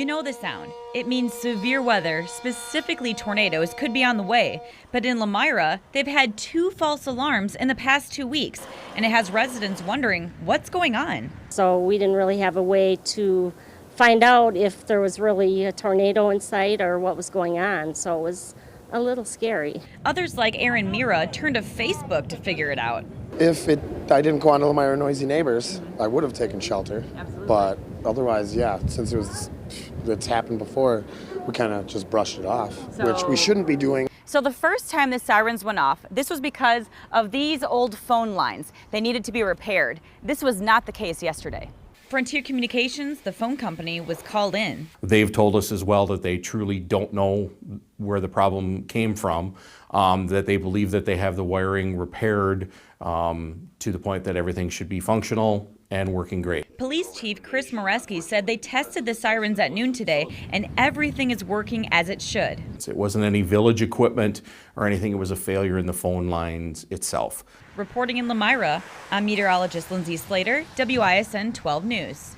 You know the sound. It means severe weather, specifically tornadoes, could be on the way. But in Lymira, they've had 2 false alarms in the past 2 weeks, and it has residents wondering what's going on. So we didn't really have a way to find out if there was really a tornado in sight or what was going on. So it was a little scary. Others like Aaron Mira turned to Facebook to figure it out. If I didn't go on to Lymira Noisy Neighbors, I would have taken shelter. Absolutely. But otherwise, yeah, since it's happened before, we kind of just brushed it off, which we shouldn't be doing. So the first time the sirens went off, this was because of these old phone lines. They needed to be repaired. This was not the case yesterday. Frontier Communications, the phone company, was called in. They've told us as well that they truly don't know where the problem came from, that they believe that they have the wiring repaired to the point that everything should be functional and working great. Police Chief Chris Moreski said they tested the sirens at noon today and everything is working as it should. It wasn't any village equipment or anything, it was a failure in the phone lines itself. Reporting in Lymira, I'm meteorologist Lindsay Slater, WISN 12 News.